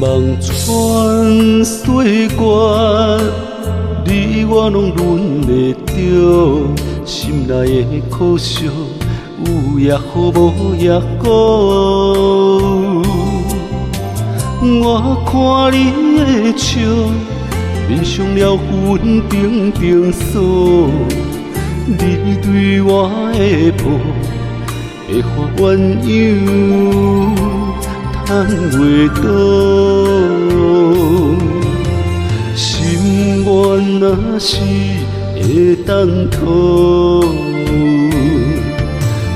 望穿岁月，你我拢轮会着，心内的苦伤有也好，无也好。我看你的笑，面上了云平平锁，你对我的抱，会发鸳鸯叹袂倒。心愿若是会当讨，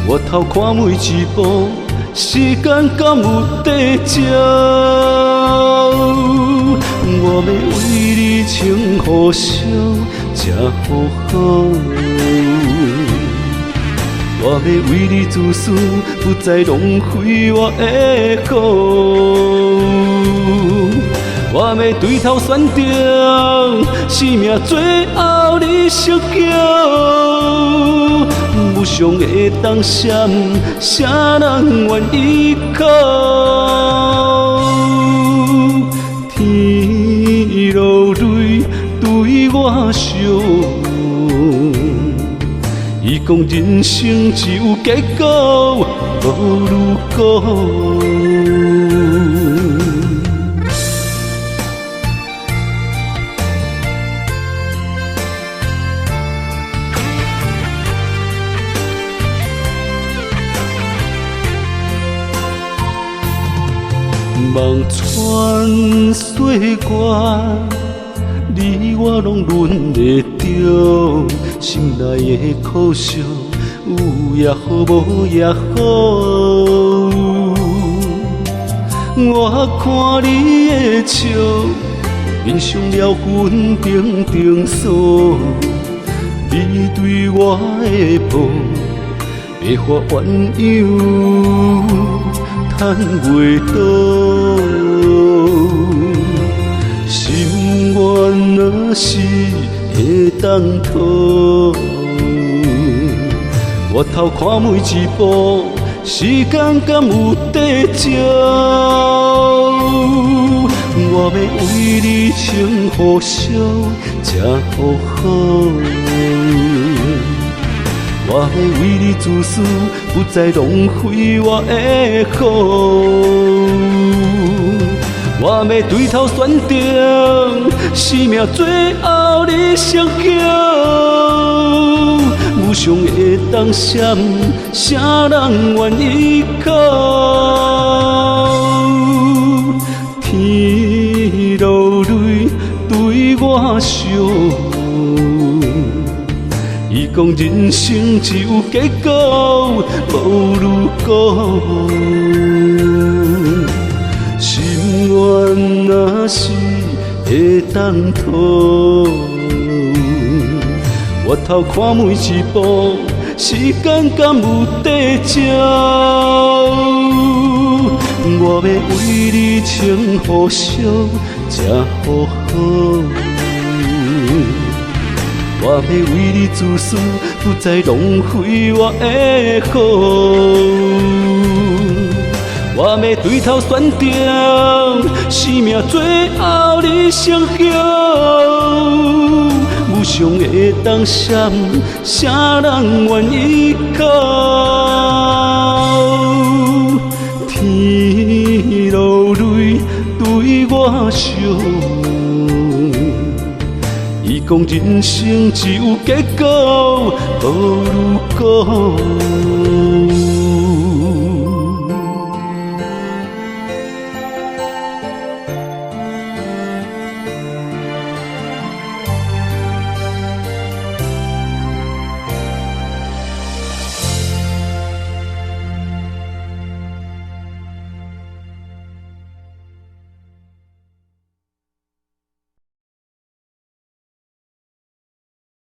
我头看每一步，时间敢有地照？我要为你情互烧，才好好。我要为你自私，不再浪费我的好。我要对头选择，生命最后你惜桥。无常会当闪，啥人愿依靠？天落泪对我笑，伊讲人生只有结果，无如果。望穿岁月，你我拢轮会着，心内的苦伤有也好，无也好。我看你的笑，面上了云平平锁，你对我的抱，会发鸳鸯叹袂倒。心愿若是会当讨，我头看每一步，时间敢有地照？我要为你情互烧，才好好。我要为你自私，不再浪费我的好。我要对头选择，生命最后你惜桥。无常会当闪，啥人愿依靠？天落泪对我笑，伊讲人生只有结果，无如果。心愿若是会当讨，我头看每一步，时间敢有地照？我要为你情互烧，才好好。我要为你自私，不再浪费我的好。我要对头选择，生命最后你惜桥。无常会当闪，啥人愿依靠？天落泪对我笑，伊讲人生只有结果，无如果。